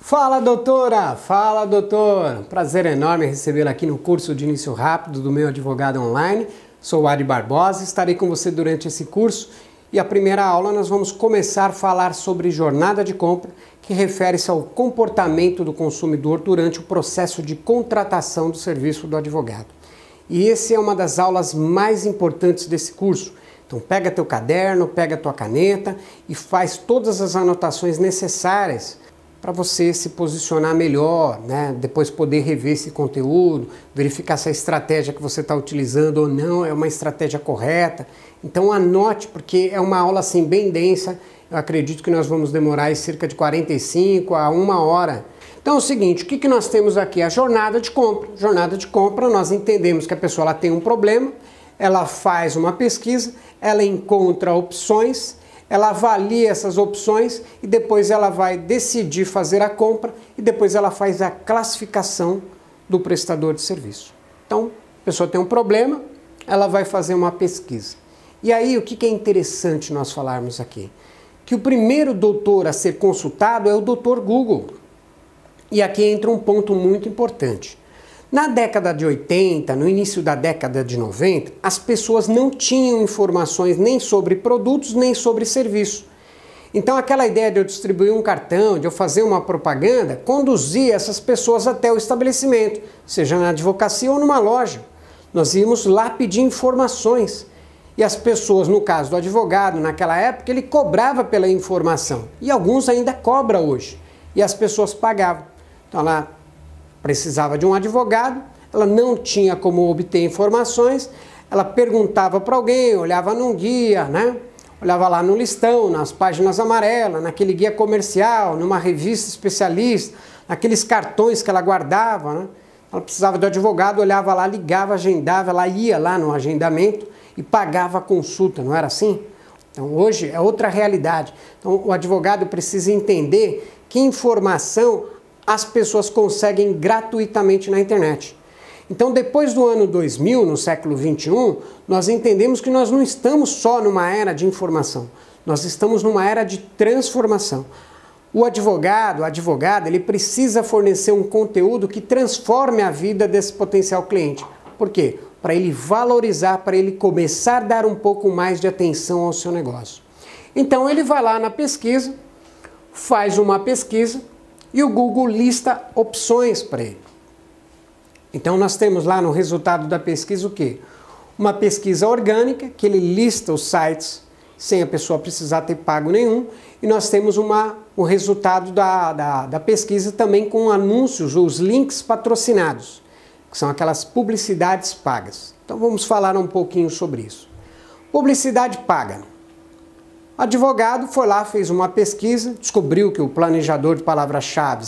Fala, doutora! Fala, doutor! Prazer enorme recebê-la aqui no curso de início rápido do Meu Advogado Online. Sou o Adi Barbosa, estarei com você durante esse curso e a primeira aula nós vamos começar a falar sobre jornada de compra, que refere-se ao comportamento do consumidor durante o processo de contratação do serviço do advogado. E essa é uma das aulas mais importantes desse curso. Então pega teu caderno, pega tua caneta e faz todas as anotações necessárias para você se posicionar melhor, né? Depois poder rever esse conteúdo, verificar se a estratégia que você está utilizando ou não é uma estratégia correta. Então anote, porque é uma aula assim bem densa. Eu acredito que nós vamos demorar aí cerca de 45 a 1 hora. Então é o seguinte, o que nós temos aqui? A jornada de compra. Jornada de compra, nós entendemos que a pessoa ela tem um problema, ela faz uma pesquisa, ela encontra opções, ela avalia essas opções e depois ela vai decidir fazer a compra e depois ela faz a classificação do prestador de serviço. Então, a pessoa tem um problema, ela vai fazer uma pesquisa. E aí, o que é interessante nós falarmos aqui? Que o primeiro doutor a ser consultado é o doutor Google. E aqui entra um ponto muito importante. Na década de 80, no início da década de 90, as pessoas não tinham informações nem sobre produtos, nem sobre serviço. Então aquela ideia de eu distribuir um cartão, de eu fazer uma propaganda, conduzia essas pessoas até o estabelecimento, seja na advocacia ou numa loja. Nós íamos lá pedir informações. E as pessoas, no caso do advogado, naquela época, ele cobrava pela informação. E alguns ainda cobram hoje. E as pessoas pagavam. Então ela precisava de um advogado, ela não tinha como obter informações, ela perguntava para alguém, olhava num guia, né? Olhava lá no listão, nas páginas amarelas, naquele guia comercial, numa revista especialista, naqueles cartões que ela guardava, né? Ela precisava do advogado, olhava lá, ligava, agendava, ela ia lá no agendamento e pagava a consulta, não era assim? Então hoje é outra realidade. Então o advogado precisa entender que informação as pessoas conseguem gratuitamente na internet. Então, depois do ano 2000, no século 21, nós entendemos que nós não estamos só numa era de informação, nós estamos numa era de transformação. O advogado, a advogada, ele precisa fornecer um conteúdo que transforme a vida desse potencial cliente. Por quê? Para ele valorizar, para ele começar a dar um pouco mais de atenção ao seu negócio. Então, ele vai lá na pesquisa, faz uma pesquisa, e o Google lista opções para ele. Então nós temos lá no resultado da pesquisa o quê? Uma pesquisa orgânica, que ele lista os sites sem a pessoa precisar ter pago nenhum. E nós temos o resultado da pesquisa também com anúncios, os links patrocinados, que são aquelas publicidades pagas. Então vamos falar um pouquinho sobre isso. Publicidade paga. O advogado foi lá, fez uma pesquisa, descobriu que o planejador de palavras-chave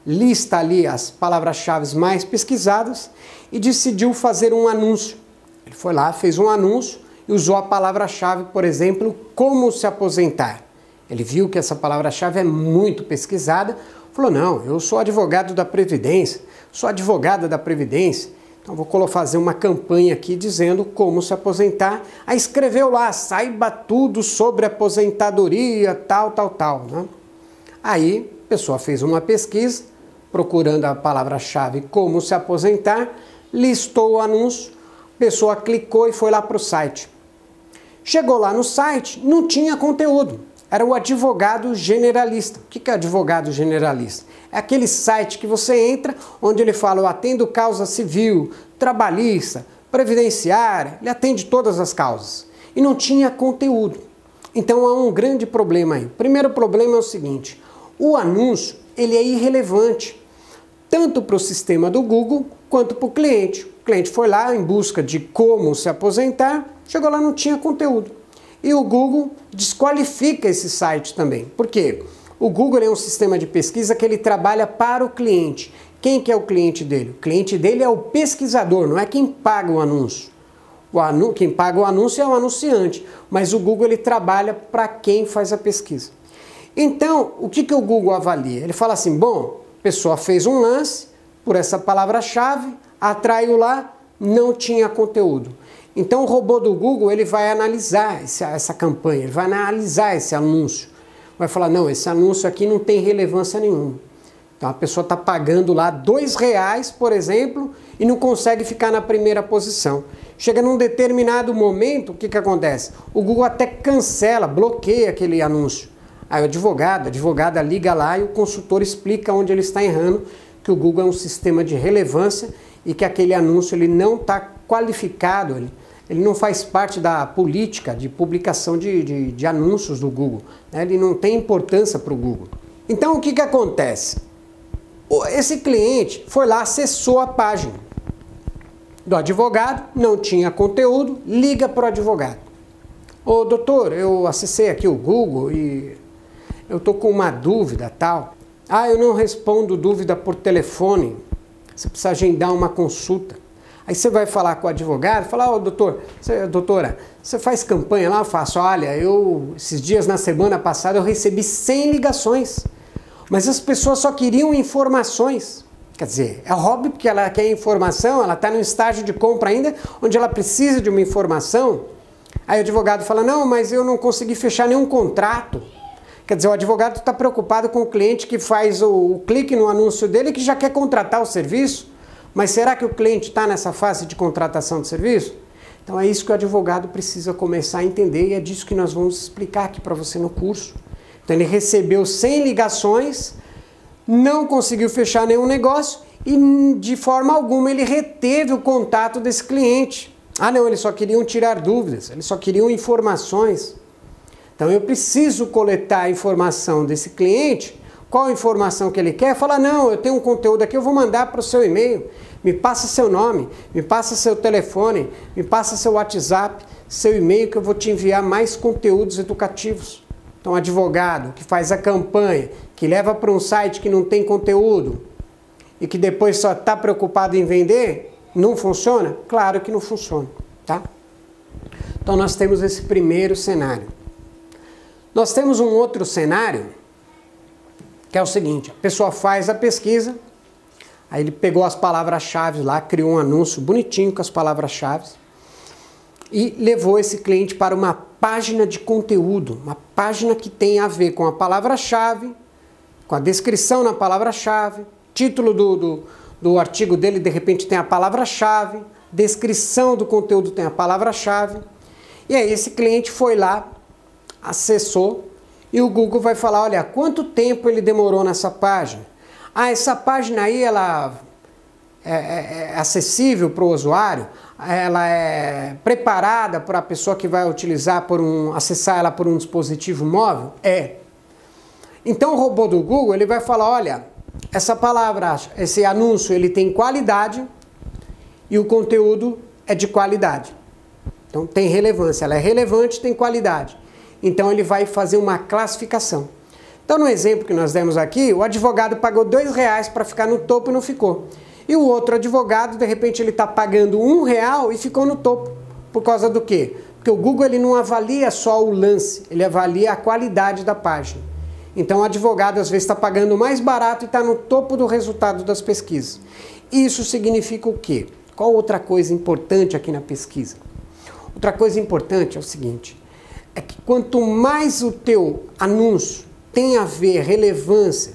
lista ali as palavras-chave mais pesquisadas e decidiu fazer um anúncio. Ele foi lá, fez um anúncio e usou a palavra-chave, por exemplo, como se aposentar. Ele viu que essa palavra-chave é muito pesquisada, falou, não, eu sou advogado da Previdência, sou advogada da Previdência. Então vou fazer uma campanha aqui dizendo como se aposentar. Aí escreveu lá, saiba tudo sobre aposentadoria, tal. Né? Aí a pessoa fez uma pesquisa, procurando a palavra-chave como se aposentar, listou o anúncio, a pessoa clicou e foi lá para o site. Chegou lá no site, não tinha conteúdo. Era o advogado generalista. O que é advogado generalista? É aquele site que você entra, onde ele fala, eu atendo causa civil, trabalhista, previdenciária, ele atende todas as causas. E não tinha conteúdo. Então há um grande problema aí. O primeiro problema é o seguinte, o anúncio ele é irrelevante, tanto para o sistema do Google quanto para o cliente. O cliente foi lá em busca de como se aposentar, chegou lá não tinha conteúdo. E o Google desqualifica esse site também. Por quê? O Google é um sistema de pesquisa que ele trabalha para o cliente. Quem que é o cliente dele? O cliente dele é o pesquisador, não é quem paga o anúncio. Quem paga o anúncio é o anunciante, mas o Google ele trabalha para quem faz a pesquisa. Então, o que o Google avalia? Ele fala assim, bom, a pessoa fez um lance por essa palavra-chave, atraiu lá, não tinha conteúdo. Então o robô do Google ele vai analisar essa campanha, ele vai analisar esse anúncio. vai falar, não, esse anúncio aqui não tem relevância nenhuma. Então a pessoa está pagando lá R$2, por exemplo, e não consegue ficar na primeira posição. Chega num determinado momento, o que acontece? O Google até cancela, bloqueia aquele anúncio. Aí o advogado, a advogada liga lá e o consultor explica onde ele está errando, que o Google é um sistema de relevância e que aquele anúncio ele não está qualificado, ele não faz parte da política de publicação de anúncios do Google, né? Ele não tem importância para o Google. Então o que acontece? Esse cliente foi lá, acessou a página do advogado, não tinha conteúdo, liga para o advogado. Ô doutor, eu acessei aqui o Google e eu estou com uma dúvida tal. Ah, eu não respondo dúvida por telefone, você precisa agendar uma consulta. Aí você vai falar com o advogado, falar, ô doutora, você faz campanha lá? Eu faço, olha, esses dias na semana passada eu recebi 100 ligações, mas as pessoas só queriam informações. Quer dizer, é óbvio que ela quer informação, ela está no estágio de compra ainda, onde ela precisa de uma informação. Aí o advogado fala, não, mas eu não consegui fechar nenhum contrato. Quer dizer, o advogado está preocupado com o cliente que faz o clique no anúncio dele e que já quer contratar o serviço. Mas será que o cliente está nessa fase de contratação de serviço? Então é isso que o advogado precisa começar a entender e é disso que nós vamos explicar aqui para você no curso. Então ele recebeu 100 ligações, não conseguiu fechar nenhum negócio e de forma alguma ele reteve o contato desse cliente. Ah não, eles só queriam tirar dúvidas, eles só queriam informações. Então eu preciso coletar a informação desse cliente, qual a informação que ele quer, fala, não, eu tenho um conteúdo aqui, eu vou mandar para o seu e-mail, me passa seu nome, me passa seu telefone, me passa seu WhatsApp, seu e-mail que eu vou te enviar mais conteúdos educativos. Então advogado que faz a campanha, que leva para um site que não tem conteúdo e que depois só está preocupado em vender, não funciona? Claro que não funciona, tá? Então nós temos esse primeiro cenário. Nós temos um outro cenário, que é o seguinte, a pessoa faz a pesquisa, aí ele pegou as palavras-chave lá, criou um anúncio bonitinho com as palavras-chave e levou esse cliente para uma página de conteúdo, uma página que tem a ver com a palavra-chave, com a descrição na palavra-chave, título do artigo dele de repente tem a palavra-chave, descrição do conteúdo tem a palavra-chave, e aí esse cliente foi lá, acessou e o Google vai falar, olha, quanto tempo ele demorou nessa página? Ah, essa página aí ela é acessível para o usuário? Ela é preparada para a pessoa que vai utilizar acessar ela por um dispositivo móvel? É. Então o robô do Google ele vai falar, olha, essa palavra, esse anúncio ele tem qualidade e o conteúdo é de qualidade. Então tem relevância, ela é relevante, tem qualidade. Então ele vai fazer uma classificação. Então no exemplo que nós demos aqui, o advogado pagou R$2 para ficar no topo e não ficou. E o outro advogado, de repente, ele está pagando R$1 e ficou no topo. Por causa do quê? Porque o Google ele não avalia só o lance, ele avalia a qualidade da página. Então o advogado às vezes está pagando mais barato e está no topo do resultado das pesquisas. Isso significa o quê? Qual outra coisa importante aqui na pesquisa? Outra coisa importante é o seguinte, é que quanto mais o teu anúncio tem a ver relevância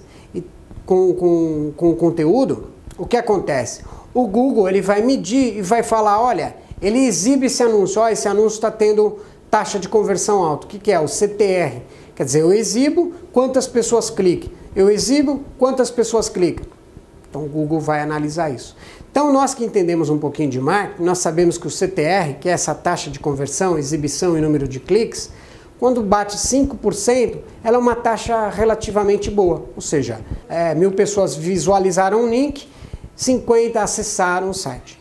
com o conteúdo, o que acontece? O Google ele vai medir e vai falar, olha, ele exibe esse anúncio, ó, esse anúncio está tendo taxa de conversão alta. O que é? O CTR. Quer dizer, eu exibo, quantas pessoas clicam. Eu exibo, quantas pessoas clicam. Então o Google vai analisar isso. Então nós que entendemos um pouquinho de marketing, nós sabemos que o CTR, que é essa taxa de conversão, exibição e número de cliques, quando bate 5%, ela é uma taxa relativamente boa. Ou seja, 1.000 pessoas visualizaram um link, 50 acessaram o site.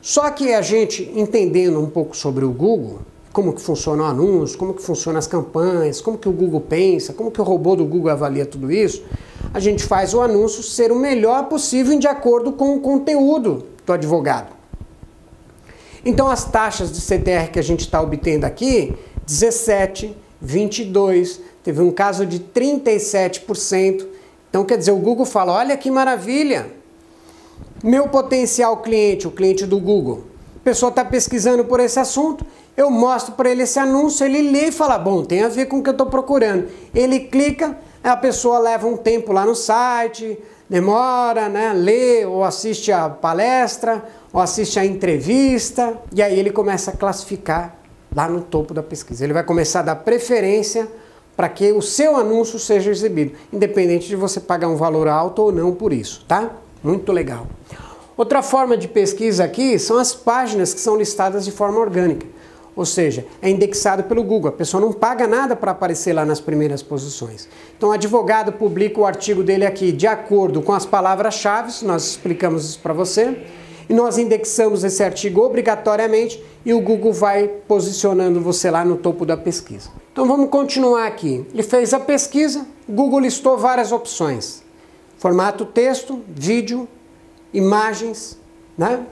Só que a gente entendendo um pouco sobre o Google, como que funciona o anúncio, como que funcionam as campanhas, como que o Google pensa, como que o robô do Google avalia tudo isso, a gente faz o anúncio ser o melhor possível de acordo com o conteúdo do advogado. Então as taxas de CTR que a gente está obtendo aqui, 17, 22, teve um caso de 37%. Então quer dizer, o Google fala, olha que maravilha, meu potencial cliente, o cliente do Google, a pessoa está pesquisando por esse assunto Eu mostro para ele esse anúncio, ele lê e fala, bom, tem a ver com o que eu estou procurando. Ele clica, a pessoa leva um tempo lá no site, demora, né, lê ou assiste a palestra, ou assiste a entrevista, e aí ele começa a classificar lá no topo da pesquisa. Ele vai começar a dar preferência para que o seu anúncio seja exibido, independente de você pagar um valor alto ou não por isso, tá? Muito legal. Outra forma de pesquisa aqui são as páginas que são listadas de forma orgânica. Ou seja, é indexado pelo Google, a pessoa não paga nada para aparecer lá nas primeiras posições. Então o advogado publica o artigo dele aqui de acordo com as palavras-chave, nós explicamos isso para você, e nós indexamos esse artigo obrigatoriamente e o Google vai posicionando você lá no topo da pesquisa. Então vamos continuar aqui. Ele fez a pesquisa, o Google listou várias opções. Formato texto, vídeo, imagens, né?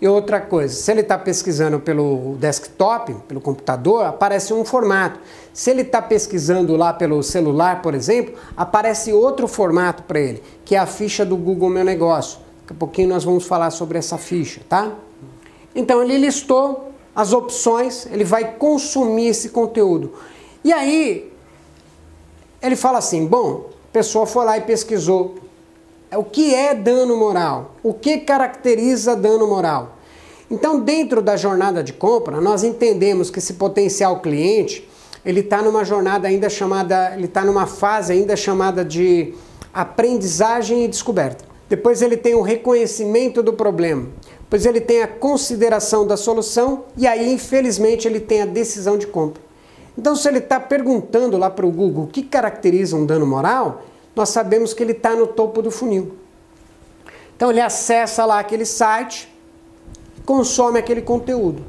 E outra coisa, se ele está pesquisando pelo desktop, pelo computador, aparece um formato. Se ele está pesquisando lá pelo celular, por exemplo, aparece outro formato para ele, que é a ficha do Google Meu Negócio. Daqui a pouquinho nós vamos falar sobre essa ficha, tá? Então ele listou as opções, ele vai consumir esse conteúdo. E aí, ele fala assim, bom, a pessoa foi lá e pesquisou. O que é dano moral? O que caracteriza dano moral? Então, dentro da jornada de compra, nós entendemos que esse potencial cliente, ele está numa jornada ainda chamada, ele está numa fase ainda chamada de aprendizagem e descoberta. Depois ele tem o reconhecimento do problema. Depois ele tem a consideração da solução e aí, infelizmente, ele tem a decisão de compra. Então, se ele está perguntando lá para o Google o que caracteriza um dano moral, nós sabemos que ele está no topo do funil. Então ele acessa lá aquele site, consome aquele conteúdo.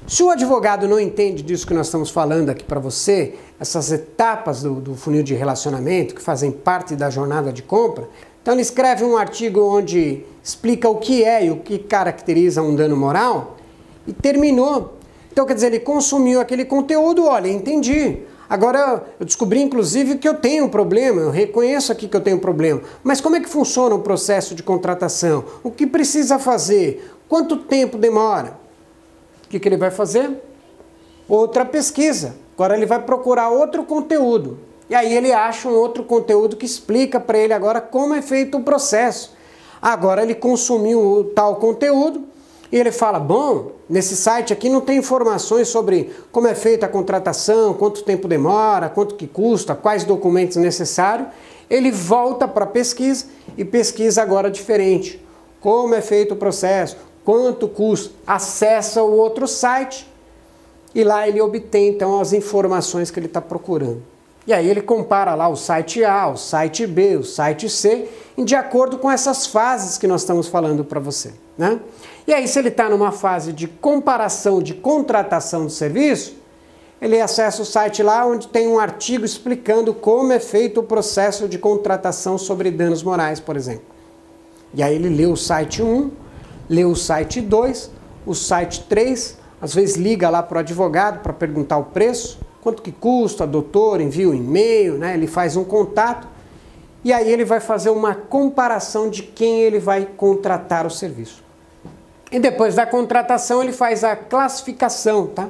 Se o advogado não entende disso que nós estamos falando aqui para você, essas etapas do funil de relacionamento que fazem parte da jornada de compra, então ele escreve um artigo onde explica o que é e o que caracteriza um dano moral e terminou. Então quer dizer, ele consumiu aquele conteúdo, olha, entendi. Agora, eu descobri, inclusive, que eu tenho um problema, eu reconheço aqui que eu tenho um problema. Mas como é que funciona o processo de contratação? O que precisa fazer? Quanto tempo demora? O que ele vai fazer? Outra pesquisa. Agora ele vai procurar outro conteúdo. E aí ele acha um outro conteúdo que explica para ele agora como é feito o processo. Agora ele consumiu o tal conteúdo. E ele fala, bom, nesse site aqui não tem informações sobre como é feita a contratação, quanto tempo demora, quanto que custa, quais documentos necessários. Ele volta para a pesquisa e pesquisa agora diferente. Como é feito o processo, quanto custa, acessa o outro site e lá ele obtém então as informações que ele está procurando. E aí ele compara lá o site A, o site B, o site C, de acordo com essas fases que nós estamos falando para você, né? E aí, se ele está numa fase de comparação, de contratação do serviço, ele acessa o site lá onde tem um artigo explicando como é feito o processo de contratação sobre danos morais, por exemplo. E aí ele lê o site 1, lê o site 2, o site 3, às vezes liga lá para o advogado para perguntar o preço, quanto que custa, doutor, envia um e-mail, né? Ele faz um contato e aí ele vai fazer uma comparação de quem ele vai contratar o serviço. E depois da contratação ele faz a classificação, tá?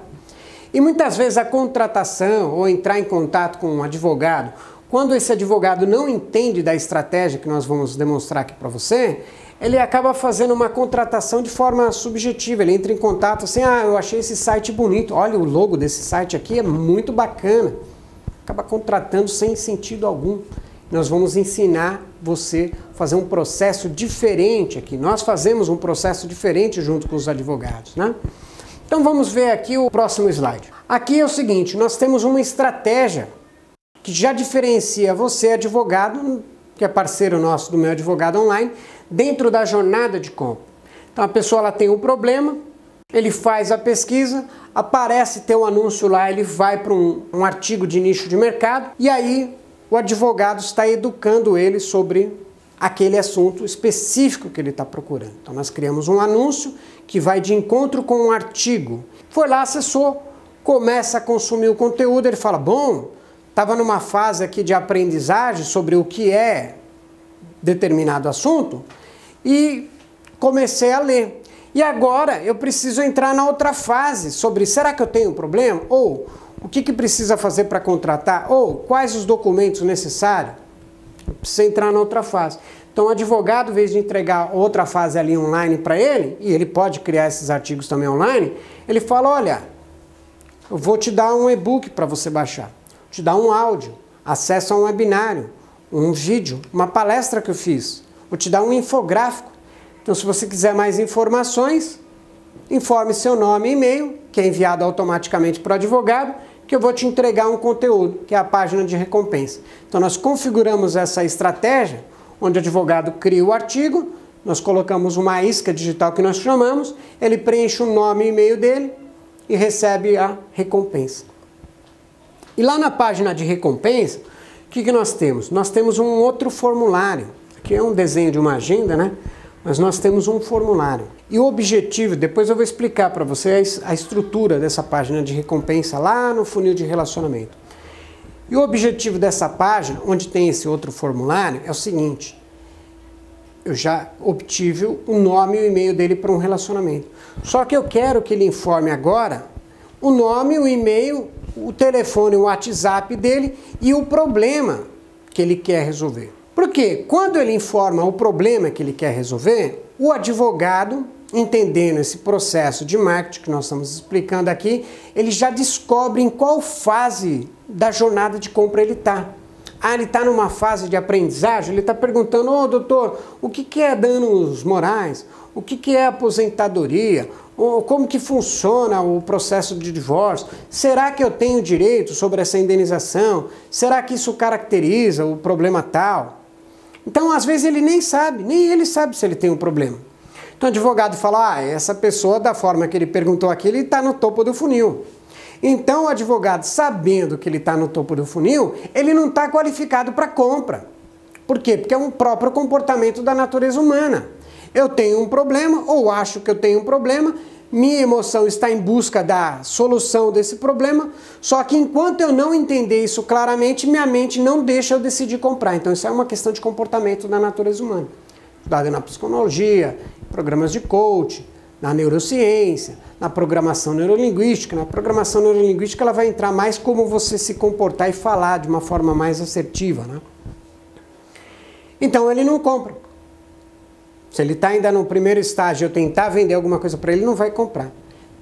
E muitas vezes a contratação ou entrar em contato com um advogado, quando esse advogado não entende da estratégia que nós vamos demonstrar aqui para você, ele acaba fazendo uma contratação de forma subjetiva. Ele entra em contato assim, eu achei esse site bonito, olha o logo desse site aqui, é muito bacana. Acaba contratando sem sentido algum. Nós vamos ensinar você a fazer um processo diferente aqui. Nós fazemos um processo diferente junto com os advogados, né? Então vamos ver aqui o próximo slide. Aqui é o seguinte, nós temos uma estratégia que já diferencia você, advogado, que é parceiro nosso do Meu Advogado Online, dentro da jornada de compra. Então a pessoa ela tem um problema, ele faz a pesquisa, aparece teu anúncio lá, ele vai para um artigo de nicho de mercado e aí o advogado está educando ele sobre aquele assunto específico que ele está procurando. Então nós criamos um anúncio que vai de encontro com um artigo. Foi lá, acessou, começa a consumir o conteúdo, ele fala, bom, estava numa fase aqui de aprendizagem sobre o que é determinado assunto e comecei a ler. E agora eu preciso entrar na outra fase sobre será que eu tenho um problema? Ou o que precisa fazer para contratar? Ou quais os documentos necessários? Precisa entrar na outra fase. Então o advogado, em vez de entregar outra fase ali online para ele, e ele pode criar esses artigos também online, ele fala, olha, eu vou te dar um e-book para você baixar, vou te dar um áudio, acesso a um webinário, um vídeo, uma palestra que eu fiz, vou te dar um infográfico. Então se você quiser mais informações, informe seu nome e e-mail, que é enviado automaticamente para o advogado, que eu vou te entregar um conteúdo, que é a página de recompensa. Então nós configuramos essa estratégia, onde o advogado cria o artigo, nós colocamos uma isca digital que nós chamamos, ele preenche o nome e e-mail dele e recebe a recompensa. E lá na página de recompensa, o que nós temos? Nós temos um outro formulário, que é um desenho de uma agenda, né? Mas nós temos um formulário. E o objetivo, depois eu vou explicar para vocês a estrutura dessa página de recompensa lá no funil de relacionamento. E o objetivo dessa página, onde tem esse outro formulário, é o seguinte. Eu já obtive o nome e o e-mail dele para um relacionamento. Só que eu quero que ele informe agora o nome, o e-mail, o telefone, o WhatsApp dele e o problema que ele quer resolver. Porque quando ele informa o problema que ele quer resolver, o advogado, entendendo esse processo de marketing que nós estamos explicando aqui, ele já descobre em qual fase da jornada de compra ele está. Ah, ele está numa fase de aprendizagem, ele está perguntando, ô doutor, o que é danos morais? O que é aposentadoria? Como que funciona o processo de divórcio? Será que eu tenho direito sobre essa indenização? Será que isso caracteriza o problema tal? Então, às vezes, ele nem sabe, nem ele sabe se ele tem um problema. Então, o advogado fala, essa pessoa, da forma que ele perguntou aqui, ele está no topo do funil. Então, o advogado, sabendo que ele está no topo do funil, ele não está qualificado para compra. Por quê? Porque é um próprio comportamento da natureza humana. Eu tenho um problema, ou acho que eu tenho um problema, minha emoção está em busca da solução desse problema, só que enquanto eu não entender isso claramente, minha mente não deixa eu decidir comprar. Então isso é uma questão de comportamento da natureza humana. Estudado na psicologia, programas de coaching, na neurociência, na programação neurolinguística. Na programação neurolinguística ela vai entrar mais como você se comportar e falar de uma forma mais assertiva, né? Então ele não compra. Se ele está ainda no primeiro estágio, eu tentar vender alguma coisa para ele, não vai comprar.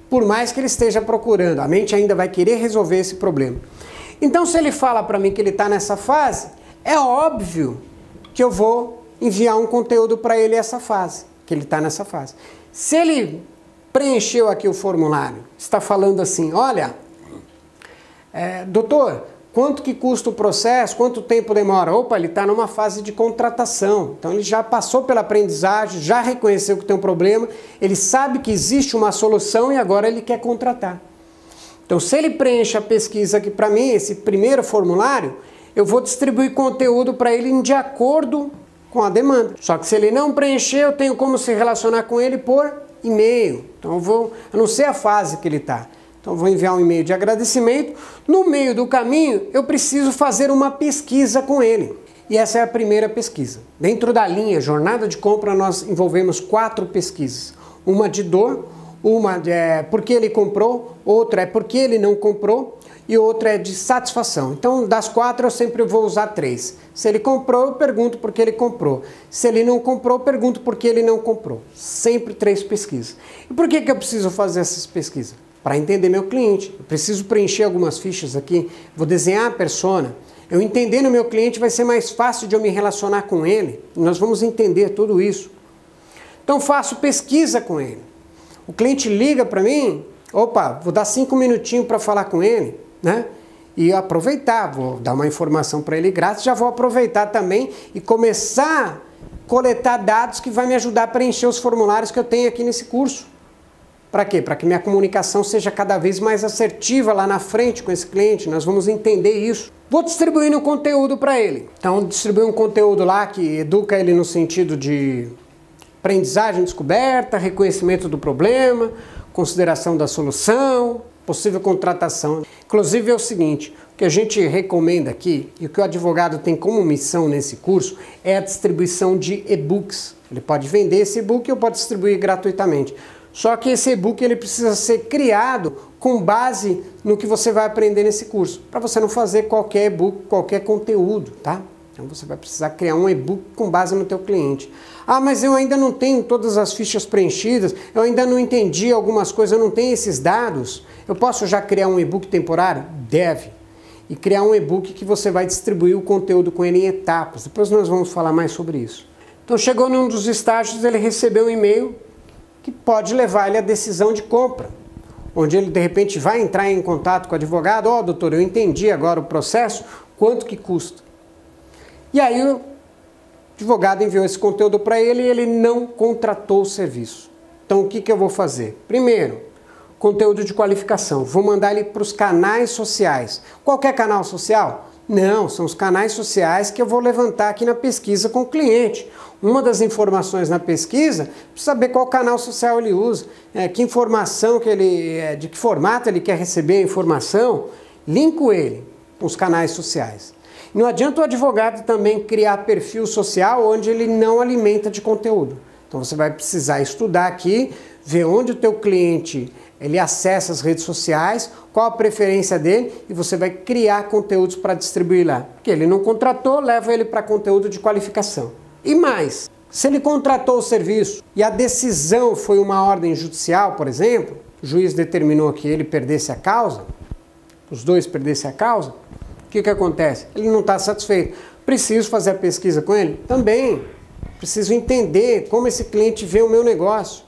Por mais que ele esteja procurando, a mente ainda vai querer resolver esse problema. Então, se ele fala para mim que ele está nessa fase, é óbvio que eu vou enviar um conteúdo para ele essa fase, que ele está nessa fase. Se ele preencheu aqui o formulário, está falando assim, olha, doutor, quanto que custa o processo? Quanto tempo demora? Opa, ele está numa fase de contratação. Então ele já passou pela aprendizagem, já reconheceu que tem um problema, ele sabe que existe uma solução e agora ele quer contratar. Então se ele preenche a pesquisa aqui para mim, esse primeiro formulário, eu vou distribuir conteúdo para ele de acordo com a demanda. Só que se ele não preencher, eu tenho como se relacionar com ele por e-mail. Então eu não sei a fase que ele está. Então, eu vou enviar um e-mail de agradecimento. No meio do caminho, eu preciso fazer uma pesquisa com ele. E essa é a primeira pesquisa. Dentro da linha Jornada de Compra, nós envolvemos 4 pesquisas. Uma de dor, uma é porque ele comprou, outra é porque ele não comprou e outra é de satisfação. Então, das 4, eu sempre vou usar 3. Se ele comprou, eu pergunto por que ele comprou. Se ele não comprou, eu pergunto por que ele não comprou. Sempre 3 pesquisas. E por que eu preciso fazer essas pesquisas? Para entender meu cliente. Eu preciso preencher algumas fichas aqui, vou desenhar a persona. Eu entendendo o meu cliente vai ser mais fácil de eu me relacionar com ele. Nós vamos entender tudo isso. Então faço pesquisa com ele. O cliente liga para mim, opa, vou dar 5 minutinhos para falar com ele, né? E aproveitar, vou dar uma informação para ele grátis, já vou aproveitar também e começar a coletar dados que vai me ajudar a preencher os formulários que eu tenho aqui nesse curso. Para quê? Para que minha comunicação seja cada vez mais assertiva lá na frente com esse cliente. Nós vamos entender isso. Vou distribuindo o conteúdo para ele. Então, distribuir um conteúdo lá que educa ele no sentido de aprendizagem, descoberta, reconhecimento do problema, consideração da solução, possível contratação. Inclusive é o seguinte, o que a gente recomenda aqui e o que o advogado tem como missão nesse curso é a distribuição de e-books. Ele pode vender esse e-book ou pode distribuir gratuitamente. Só que esse e-book ele precisa ser criado com base no que você vai aprender nesse curso, para você não fazer qualquer e-book, qualquer conteúdo, tá? Então você vai precisar criar um e-book com base no teu cliente. Ah, mas eu ainda não tenho todas as fichas preenchidas, eu ainda não entendi algumas coisas, eu não tenho esses dados. Eu posso já criar um e-book temporário? Deve. E criar um e-book que você vai distribuir o conteúdo com ele em etapas. Depois nós vamos falar mais sobre isso. Então chegou num dos estágios, ele recebeu um e-mail que pode levar ele à decisão de compra, onde ele de repente vai entrar em contato com o advogado. Ó, doutor, eu entendi agora o processo, quanto que custa? E aí o advogado enviou esse conteúdo para ele e ele não contratou o serviço. Então o que eu vou fazer? Primeiro, conteúdo de qualificação. Vou mandar ele para os canais sociais. Qualquer canal social? Não, são os canais sociais que eu vou levantar aqui na pesquisa com o cliente. Uma das informações na pesquisa, precisa saber qual canal social ele usa, que informação que ele, de que formato ele quer receber a informação, linko ele com os canais sociais. Não adianta o advogado também criar perfil social onde ele não alimenta de conteúdo. Então você vai precisar estudar aqui, ver onde o teu cliente ele acessa as redes sociais, qual a preferência dele e você vai criar conteúdos para distribuir lá. Porque ele não contratou, leva ele para conteúdo de qualificação. E mais, se ele contratou o serviço e a decisão foi uma ordem judicial, por exemplo, o juiz determinou que ele perdesse a causa, os dois perdessem a causa, o que acontece? Ele não está satisfeito. Preciso fazer a pesquisa com ele? Também. Preciso entender como esse cliente vê o meu negócio.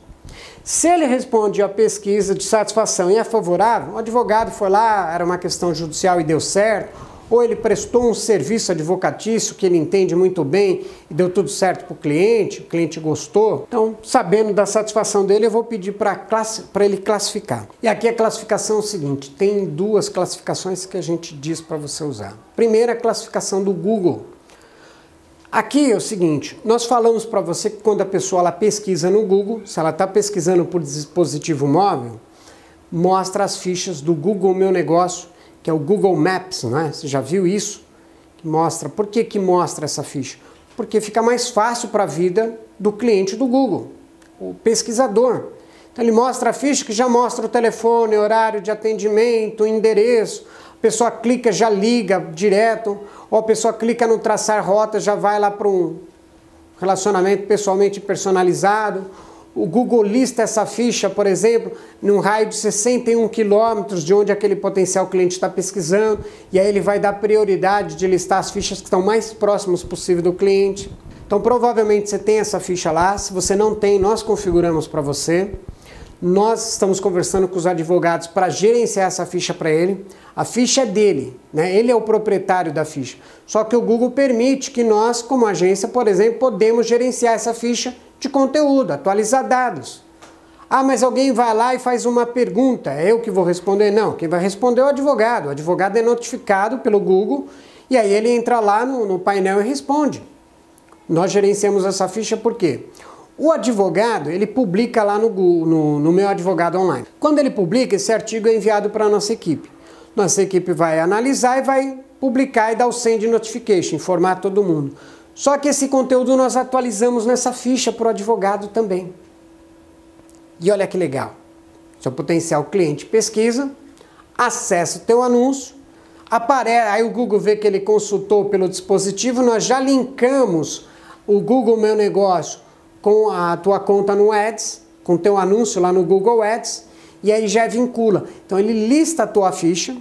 Se ele responde à pesquisa de satisfação e é favorável, o advogado foi lá, era uma questão judicial e deu certo, ou ele prestou um serviço advocatício que ele entende muito bem e deu tudo certo para o cliente gostou. Então, sabendo da satisfação dele, eu vou pedir para ele classificar. E aqui a classificação é o seguinte, tem duas classificações que a gente diz para você usar. Primeira, a classificação do Google. Aqui é o seguinte, nós falamos para você que quando a pessoa ela pesquisa no Google, se ela está pesquisando por dispositivo móvel, mostra as fichas do Google Meu Negócio, que é o Google Maps, né? Você já viu isso? Mostra. Por que mostra essa ficha? Porque fica mais fácil para a vida do cliente do Google, o pesquisador. Então ele mostra a ficha que já mostra o telefone, horário de atendimento, endereço. A pessoa clica, já liga direto, ou a pessoa clica no traçar rota, já vai lá para um relacionamento pessoalmente personalizado. O Google lista essa ficha, por exemplo, num raio de 61 quilômetros de onde aquele potencial cliente está pesquisando, e aí ele vai dar prioridade de listar as fichas que estão mais próximas possível do cliente. Então provavelmente você tem essa ficha lá, se você não tem, nós configuramos para você. Nós estamos conversando com os advogados para gerenciar essa ficha para ele. A ficha é dele, né? Ele é o proprietário da ficha. Só que o Google permite que nós, como agência, por exemplo, podemos gerenciar essa ficha de conteúdo, atualizar dados. Ah, mas alguém vai lá e faz uma pergunta, é eu que vou responder? Não, quem vai responder é o advogado. O advogado é notificado pelo Google e aí ele entra lá no painel e responde. Nós gerenciamos essa ficha por quê? O advogado, ele publica lá no Google, no Meu Advogado Online. Quando ele publica, esse artigo é enviado para a nossa equipe. Nossa equipe vai analisar e vai publicar e dar o send notification, informar todo mundo. Só que esse conteúdo nós atualizamos nessa ficha para o advogado também. E olha que legal. Seu potencial cliente pesquisa, acessa o teu anúncio, aparece, aí o Google vê que ele consultou pelo dispositivo, nós já linkamos o Google Meu Negócio com a tua conta no Ads, com o teu anúncio lá no Google Ads, e aí já vincula. Então ele lista a tua ficha,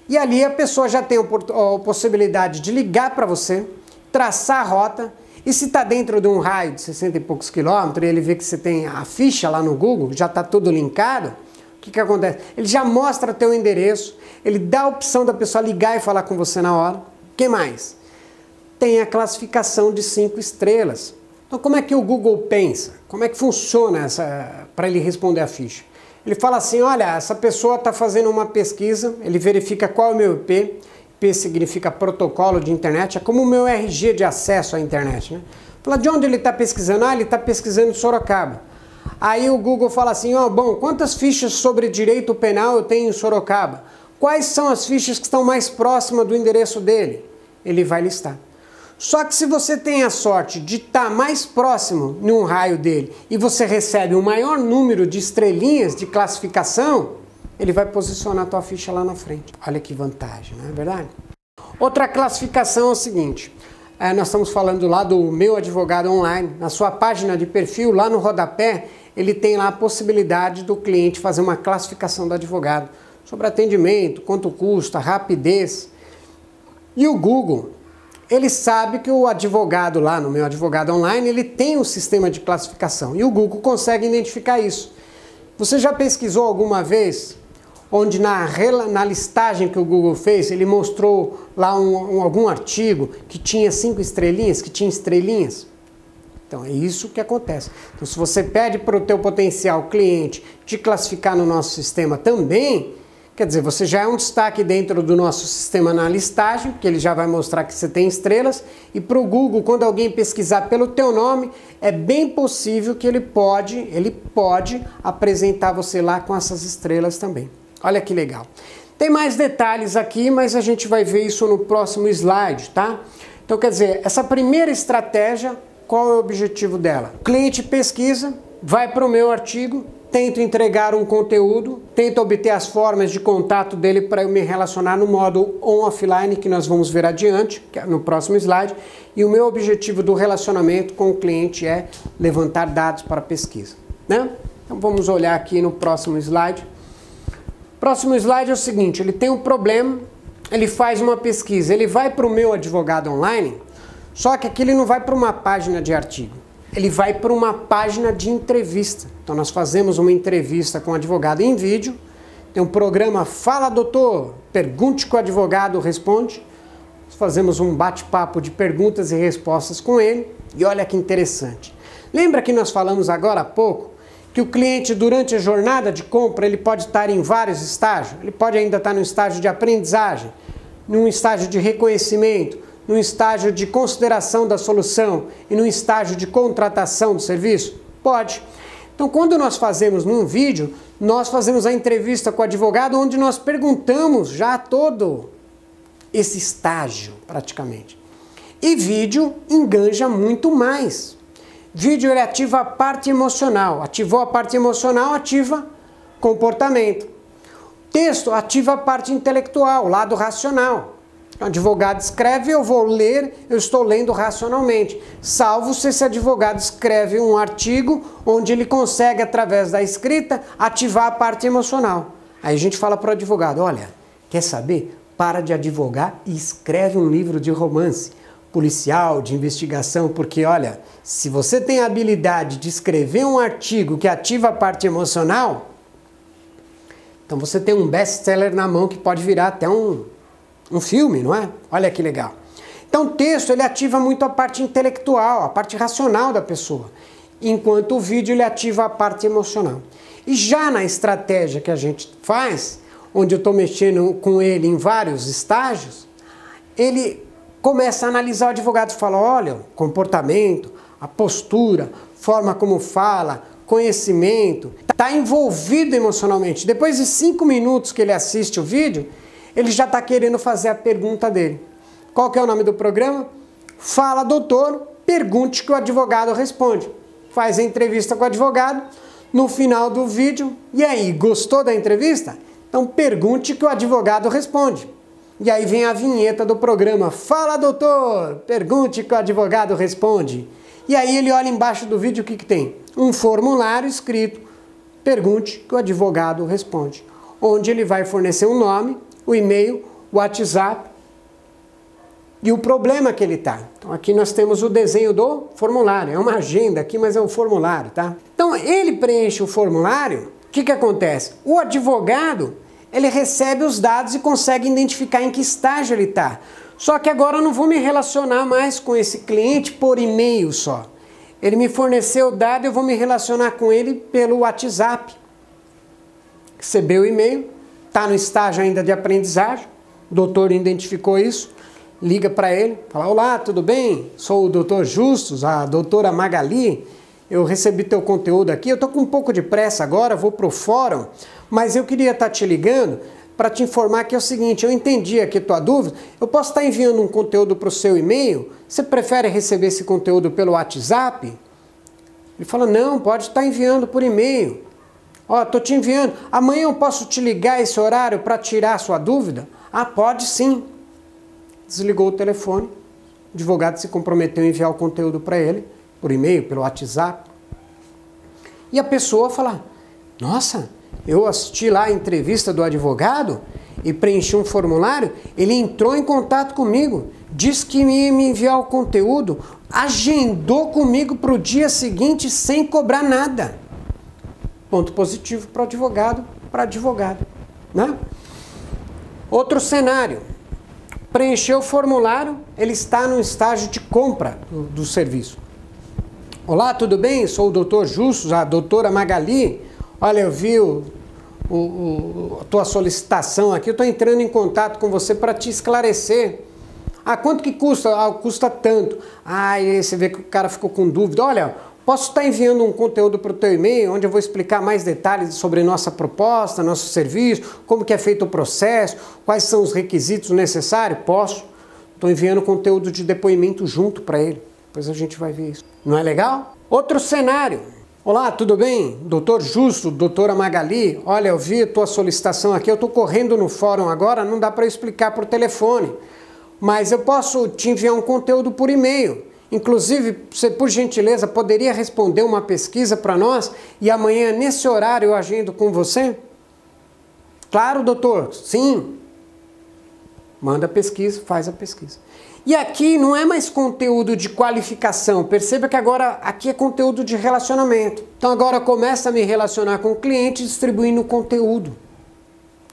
e ali a pessoa já tem a possibilidade de ligar para você, traçar a rota, e se está dentro de um raio de 60 e poucos quilômetros, e ele vê que você tem a ficha lá no Google, já está tudo linkado, o que acontece? Ele já mostra teu endereço, ele dá a opção da pessoa ligar e falar com você na hora. O que mais? Tem a classificação de 5 estrelas. Então como é que o Google pensa? Como é que funciona para ele responder a ficha? Ele fala assim, olha, essa pessoa está fazendo uma pesquisa, ele verifica qual é o meu IP, IP significa protocolo de internet, é como o meu RG de acesso à internet, né? Fala de onde ele está pesquisando? Ah, ele está pesquisando em Sorocaba. Aí o Google fala assim, ó, bom, quantas fichas sobre direito penal eu tenho em Sorocaba? Quais são as fichas que estão mais próximas do endereço dele? Ele vai listar. Só que se você tem a sorte de estar mais próximo num raio dele e você recebe um maior número de estrelinhas de classificação, ele vai posicionar a tua ficha lá na frente. Olha que vantagem, não é verdade? Outra classificação é o seguinte, nós estamos falando lá do Meu Advogado Online, na sua página de perfil, lá no rodapé, ele tem lá a possibilidade do cliente fazer uma classificação do advogado sobre atendimento, quanto custa, rapidez. E o Google, ele sabe que o advogado lá no Meu Advogado Online, ele tem um sistema de classificação e o Google consegue identificar isso. Você já pesquisou alguma vez onde na listagem que o Google fez, ele mostrou lá algum artigo que tinha 5 estrelinhas, que tinha estrelinhas? Então é isso que acontece. Então se você pede para o teu potencial cliente te classificar no nosso sistema também, quer dizer, você já é um destaque dentro do nosso sistema na listagem, que ele já vai mostrar que você tem estrelas, e para o Google, quando alguém pesquisar pelo teu nome, é bem possível que ele pode apresentar você lá com essas estrelas também. Olha que legal. Tem mais detalhes aqui, mas a gente vai ver isso no próximo slide, tá? Então, quer dizer, essa primeira estratégia, qual é o objetivo dela? O cliente pesquisa, vai para o meu artigo, tento entregar um conteúdo, tento obter as formas de contato dele para eu me relacionar no modo on-offline, que nós vamos ver adiante, que é no próximo slide. E o meu objetivo do relacionamento com o cliente é levantar dados para pesquisa, né? Então vamos olhar aqui no próximo slide. Próximo slide é o seguinte, ele tem um problema, ele faz uma pesquisa, ele vai para o Meu Advogado Online, só que aqui ele não vai para uma página de artigo. Ele vai para uma página de entrevista. Então nós fazemos uma entrevista com o advogado em vídeo, tem um programa Fala Doutor, pergunte que o advogado responde, nós fazemos um bate-papo de perguntas e respostas com ele, e olha que interessante. Lembra que nós falamos agora há pouco que o cliente durante a jornada de compra ele pode estar em vários estágios? Ele pode ainda estar no estágio de aprendizagem, num estágio de reconhecimento, num estágio de consideração da solução e num estágio de contratação do serviço? Pode. Então, quando nós fazemos num vídeo, nós fazemos a entrevista com o advogado onde nós perguntamos já todo esse estágio, praticamente. E vídeo enganja muito mais. Vídeo ele ativa a parte emocional. Ativou a parte emocional, ativa comportamento. Texto ativa a parte intelectual, o lado racional. O advogado escreve, eu vou ler, eu estou lendo racionalmente. Salvo se esse advogado escreve um artigo onde ele consegue, através da escrita, ativar a parte emocional. Aí a gente fala para o advogado, olha, quer saber? Para de advogar e escreve um livro de romance policial, de investigação, porque olha, se você tem a habilidade de escrever um artigo que ativa a parte emocional, então você tem um best-seller na mão que pode virar até um filme, não é? Olha que legal. Então o texto ele ativa muito a parte intelectual, a parte racional da pessoa, enquanto o vídeo ele ativa a parte emocional. E já na estratégia que a gente faz, onde eu estou mexendo com ele em vários estágios, ele começa a analisar o advogado e fala, olha, comportamento, a postura, forma como fala, conhecimento, está envolvido emocionalmente. Depois de 5 minutos que ele assiste o vídeo, ele já está querendo fazer a pergunta dele. Qual que é o nome do programa? Fala Doutor, pergunte que o advogado responde. Faz a entrevista com o advogado, no final do vídeo, e aí, gostou da entrevista? Então pergunte que o advogado responde. E aí vem a vinheta do programa, Fala Doutor, pergunte que o advogado responde. E aí ele olha embaixo do vídeo, o que tem? Um formulário escrito, pergunte que o advogado responde. Onde ele vai fornecer o nome, o e-mail, o WhatsApp e o problema que ele está. Então aqui nós temos o desenho do formulário, é uma agenda aqui, mas é um formulário, tá? Então ele preenche o formulário, o que acontece? O advogado, ele recebe os dados e consegue identificar em que estágio ele está. Só que agora eu não vou me relacionar mais com esse cliente por e-mail só. Ele me forneceu o dado, eu vou me relacionar com ele pelo WhatsApp. Recebeu o e-mail, está no estágio ainda de aprendizagem, o doutor identificou isso, liga para ele, fala, olá, tudo bem? Sou o doutor Justus, a doutora Magali, eu recebi teu conteúdo aqui, eu estou com um pouco de pressa agora, vou para o fórum, mas eu queria estar te ligando para te informar que é o seguinte, eu entendi aqui a tua dúvida, eu posso estar enviando um conteúdo para o seu e-mail, você prefere receber esse conteúdo pelo WhatsApp? Ele fala, não, pode estar enviando por e-mail. Ó, estou te enviando, amanhã eu posso te ligar esse horário para tirar a sua dúvida? Ah, pode sim. Desligou o telefone, o advogado se comprometeu a enviar o conteúdo para ele, por e-mail, pelo WhatsApp. E a pessoa fala, nossa, eu assisti lá a entrevista do advogado e preenchi um formulário, ele entrou em contato comigo, disse que ia me enviar o conteúdo, agendou comigo para o dia seguinte sem cobrar nada. Ponto positivo para o advogado, para advogado, né? Outro cenário, preencheu o formulário, ele está no estágio de compra do serviço. Olá, tudo bem? Sou o Dr. Justus, a doutora Magali. Olha, eu vi a tua solicitação aqui, eu estou entrando em contato com você para te esclarecer. Ah, quanto que custa? Ah, custa tanto. Ah, e aí você vê que o cara ficou com dúvida. Olha, posso estar enviando um conteúdo para o teu e-mail, onde eu vou explicar mais detalhes sobre nossa proposta, nosso serviço, como que é feito o processo, quais são os requisitos necessários? Posso. Estou enviando conteúdo de depoimento junto para ele. Depois a gente vai ver isso. Não é legal? Outro cenário. Olá, tudo bem? Doutor Justo, doutora Magali, olha, eu vi a tua solicitação aqui, eu estou correndo no fórum agora, não dá para eu explicar por telefone, mas eu posso te enviar um conteúdo por e-mail. Inclusive, você, por gentileza, poderia responder uma pesquisa para nós e amanhã, nesse horário, eu agendo com você? Claro, doutor, sim. Manda a pesquisa, faz a pesquisa. E aqui não é mais conteúdo de qualificação, perceba que agora aqui é conteúdo de relacionamento. Então agora começa a me relacionar com o cliente distribuindo conteúdo.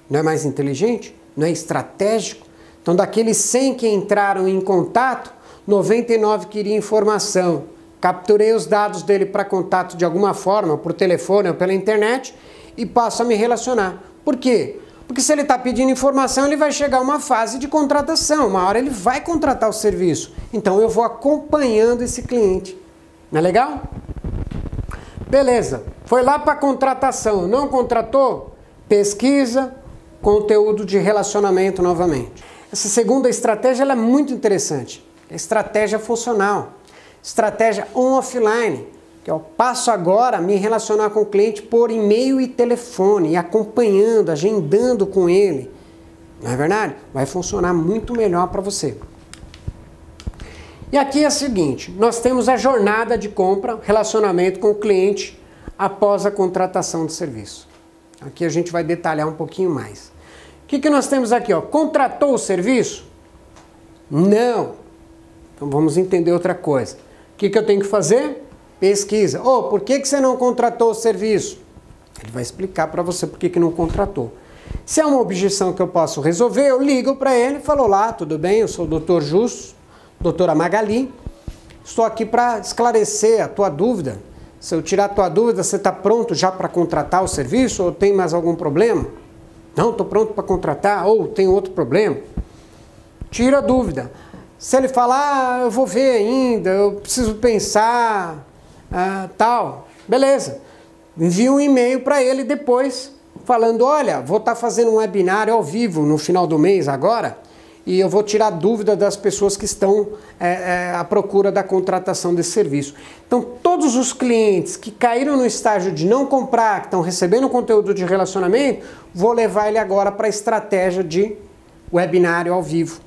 Não é mais inteligente? Não é estratégico? Então daqueles 100 que entraram em contato, 99 queriam informação. Capturei os dados dele para contato de alguma forma, por telefone ou pela internet, e passo a me relacionar. Por quê? Porque se ele está pedindo informação, ele vai chegar a uma fase de contratação. Uma hora ele vai contratar o serviço. Então eu vou acompanhando esse cliente. Não é legal? Beleza. Foi lá para a contratação. Não contratou? Pesquisa, conteúdo de relacionamento novamente. Essa segunda estratégia ela é muito interessante. É estratégia funcional. Estratégia on-offline. Eu passo agora a me relacionar com o cliente por e-mail e telefone, e acompanhando, agendando com ele. Não é verdade? Vai funcionar muito melhor para você. E aqui é o seguinte, nós temos a jornada de compra, relacionamento com o cliente após a contratação do serviço. Aqui a gente vai detalhar um pouquinho mais. O que nós temos aqui? Ó? Contratou o serviço? Não. Então vamos entender outra coisa. O que eu tenho que fazer? Pesquisa. Por que você não contratou o serviço? Ele vai explicar para você por que não contratou. Se é uma objeção que eu posso resolver, eu ligo para ele e falo, olá, tudo bem? Eu sou o Dr. Justo, doutora Magali. Estou aqui para esclarecer a tua dúvida. Se eu tirar a tua dúvida, você está pronto já para contratar o serviço ou tem mais algum problema? Não, estou pronto para contratar ou tem outro problema? Tira a dúvida. Se ele falar, eu vou ver ainda, eu preciso pensar... tal, beleza, envia um e-mail para ele depois, falando, olha, vou estar fazendo um webinário ao vivo no final do mês agora, e eu vou tirar dúvida das pessoas que estão à procura da contratação desse serviço. Então, todos os clientes que caíram no estágio de não comprar, que estão recebendo conteúdo de relacionamento, vou levar ele agora para a estratégia de webinário ao vivo.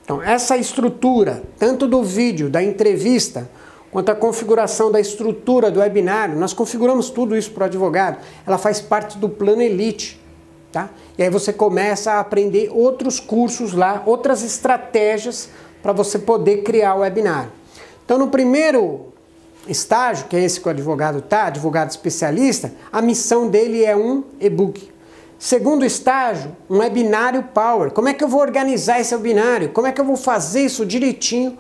Então, essa estrutura, tanto do vídeo, da entrevista, quanto à configuração da estrutura do webinário, nós configuramos tudo isso para o advogado. Ela faz parte do plano Elite, tá? E aí você começa a aprender outros cursos lá, outras estratégias para você poder criar o webinário. Então, no primeiro estágio, que é esse que o advogado está, advogado especialista, a missão dele é um e-book. Segundo estágio, um webinário Power. Como é que eu vou organizar esse webinário? Como é que eu vou fazer isso direitinho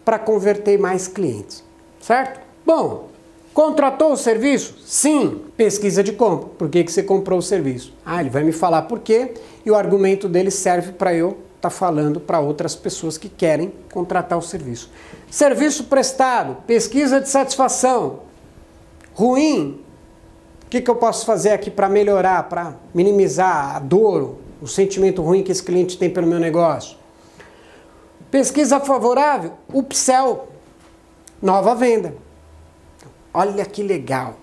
para converter mais clientes? Certo? Bom, contratou o serviço? Sim. Pesquisa de compra. Por que você comprou o serviço? Ele vai me falar por quê e o argumento dele serve para eu estar falando para outras pessoas que querem contratar o serviço. Serviço prestado, pesquisa de satisfação. Ruim. O que eu posso fazer aqui para melhorar, para minimizar a dor, o sentimento ruim que esse cliente tem pelo meu negócio. Pesquisa favorável, upsell, nova venda. Olha que legal.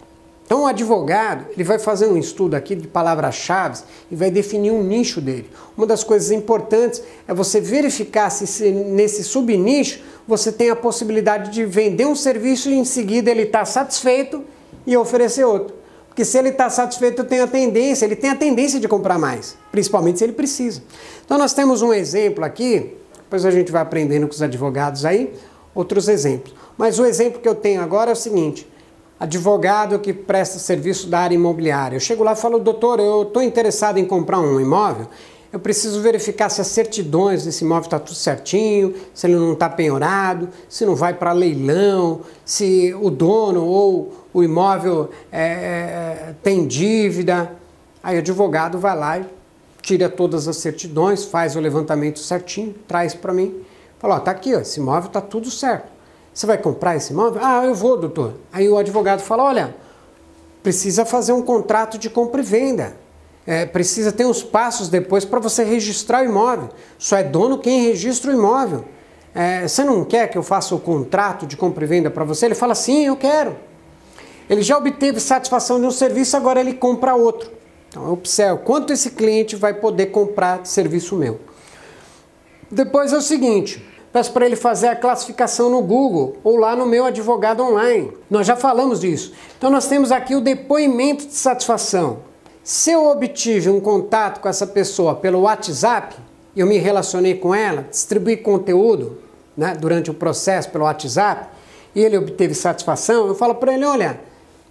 Então o advogado, ele vai fazer um estudo aqui de palavras-chave e vai definir um nicho dele. Uma das coisas importantes é você verificar se nesse subnicho você tem a possibilidade de vender um serviço e em seguida ele está satisfeito e oferecer outro. Porque se ele está satisfeito, ele tem a tendência de comprar mais, principalmente se ele precisa. Então nós temos um exemplo aqui, depois a gente vai aprendendo com os advogados aí, outros exemplos. Mas o exemplo que eu tenho agora é o seguinte: advogado que presta serviço da área imobiliária. Eu chego lá e falo, doutor, eu estou interessado em comprar um imóvel, eu preciso verificar se as certidões desse imóvel estão tudo certinho, se ele não está penhorado, se não vai para leilão, se o dono ou o imóvel tem dívida. Aí o advogado vai lá e tira todas as certidões, faz o levantamento certinho, traz para mim. Fala, ó, tá aqui, ó, esse imóvel está tudo certo. Você vai comprar esse imóvel? Ah, eu vou, doutor. Aí o advogado fala, olha, precisa fazer um contrato de compra e venda. Precisa ter uns passos depois para você registrar o imóvel. Só é dono quem registra o imóvel. Você não quer que eu faça o contrato de compra e venda para você? Ele fala, sim, eu quero. Ele já obteve satisfação de um serviço, agora ele compra outro. Então eu observo quanto esse cliente vai poder comprar de serviço meu. Depois é o seguinte, peço para ele fazer a classificação no Google ou lá no meu advogado online. Nós já falamos disso. Então nós temos aqui o depoimento de satisfação. Se eu obtive um contato com essa pessoa pelo WhatsApp, eu me relacionei com ela, distribuí conteúdo, né, durante o processo pelo WhatsApp, e ele obteve satisfação, eu falo para ele, olha,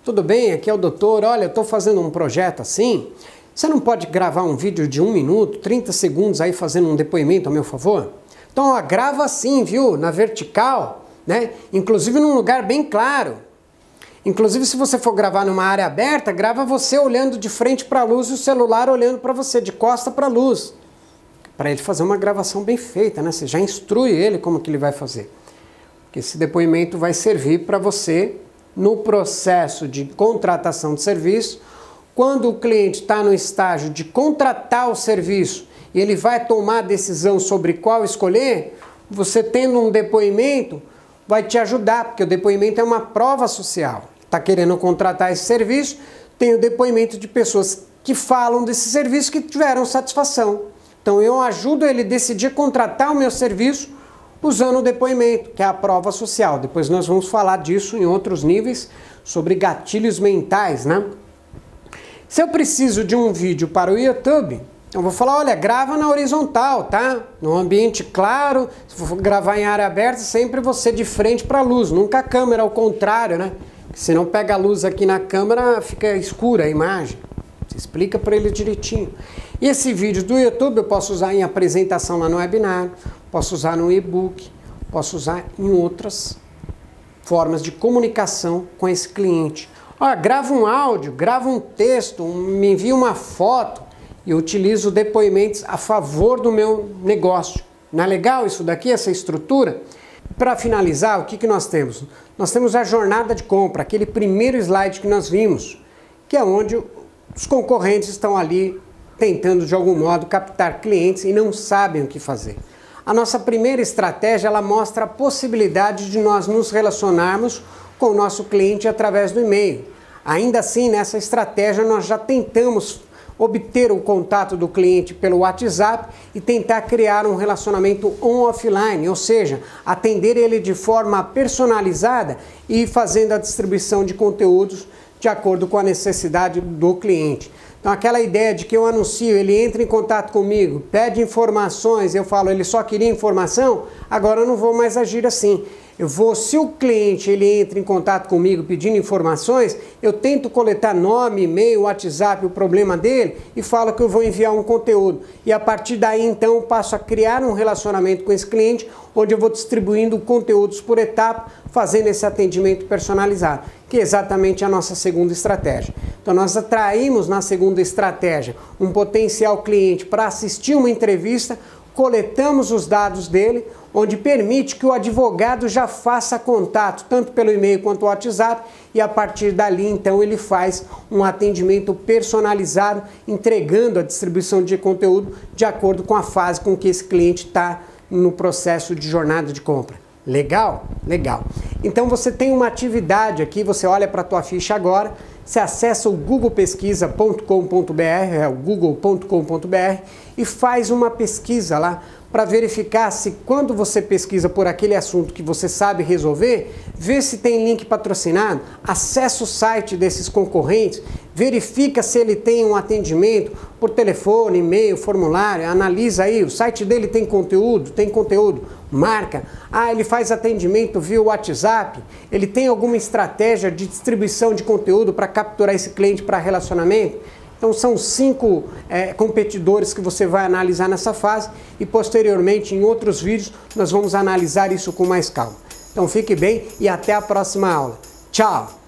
tudo bem, aqui é o doutor, olha, eu estou fazendo um projeto assim, você não pode gravar um vídeo de 1 minuto, 30 segundos aí fazendo um depoimento a meu favor? Então, ó, grava assim, viu, na vertical, né, inclusive num lugar bem claro. Inclusive, se você for gravar numa área aberta, grava você olhando de frente para a luz e o celular olhando para você, de costa para a luz. Para ele fazer uma gravação bem feita, né? Você já instrui ele como que ele vai fazer. Porque esse depoimento vai servir para você no processo de contratação de serviço. Quando o cliente está no estágio de contratar o serviço e ele vai tomar a decisão sobre qual escolher, você tendo um depoimento vai te ajudar, porque o depoimento é uma prova social. Está querendo contratar esse serviço, tem o depoimento de pessoas que falam desse serviço que tiveram satisfação. Então eu ajudo ele a decidir contratar o meu serviço usando o depoimento, que é a prova social. Depois nós vamos falar disso em outros níveis, sobre gatilhos mentais, né? Se eu preciso de um vídeo para o YouTube, eu vou falar, olha, grava na horizontal, tá? Num ambiente claro, se for gravar em área aberta, sempre você de frente para a luz, nunca a câmera, ao contrário, né? Se não pega a luz aqui na câmera, fica escura a imagem. Você explica para ele direitinho. E esse vídeo do YouTube eu posso usar em apresentação lá no webinar, posso usar no e-book, posso usar em outras formas de comunicação com esse cliente. Olha, grava um áudio, grava um texto, me envia uma foto, e eu utilizo depoimentos a favor do meu negócio. Não é legal isso daqui, essa estrutura? Para finalizar, o que nós temos? Nós temos a jornada de compra, aquele primeiro slide que nós vimos, que é onde os concorrentes estão ali tentando de algum modo captar clientes e não sabem o que fazer. A nossa primeira estratégia, ela mostra a possibilidade de nós nos relacionarmos com o nosso cliente através do e-mail. Ainda assim, nessa estratégia, nós já tentamos obter o contato do cliente pelo WhatsApp e tentar criar um relacionamento on-offline, ou seja, atender ele de forma personalizada e fazendo a distribuição de conteúdos de acordo com a necessidade do cliente. Então aquela ideia de que eu anuncio, ele entra em contato comigo, pede informações, eu falo, ele só queria informação, agora eu não vou mais agir assim. Se o cliente ele entra em contato comigo pedindo informações, eu tento coletar nome, e-mail, WhatsApp, o problema dele e falo que eu vou enviar um conteúdo. E a partir daí, então, eu passo a criar um relacionamento com esse cliente, onde eu vou distribuindo conteúdos por etapa, fazendo esse atendimento personalizado, que é exatamente a nossa segunda estratégia. Então, nós atraímos na segunda estratégia um potencial cliente para assistir uma entrevista, coletamos os dados dele, onde permite que o advogado já faça contato, tanto pelo e-mail quanto o WhatsApp, e a partir dali, então, ele faz um atendimento personalizado, entregando a distribuição de conteúdo de acordo com a fase com que esse cliente está no processo de jornada de compra. Legal? Legal. Então você tem uma atividade aqui, você olha para a tua ficha agora, você acessa o googlepesquisa.com.br, é o google.com.br, e faz uma pesquisa lá para verificar se quando você pesquisa por aquele assunto que você sabe resolver, vê se tem link patrocinado, acessa o site desses concorrentes, verifica se ele tem um atendimento por telefone, e-mail, formulário, analisa aí, o site dele tem conteúdo, marca. Ah, ele faz atendimento via WhatsApp, ele tem alguma estratégia de distribuição de conteúdo para capturar esse cliente para relacionamento? Então são 5 competidores que você vai analisar nessa fase e posteriormente em outros vídeos nós vamos analisar isso com mais calma. Então fique bem e até a próxima aula. Tchau!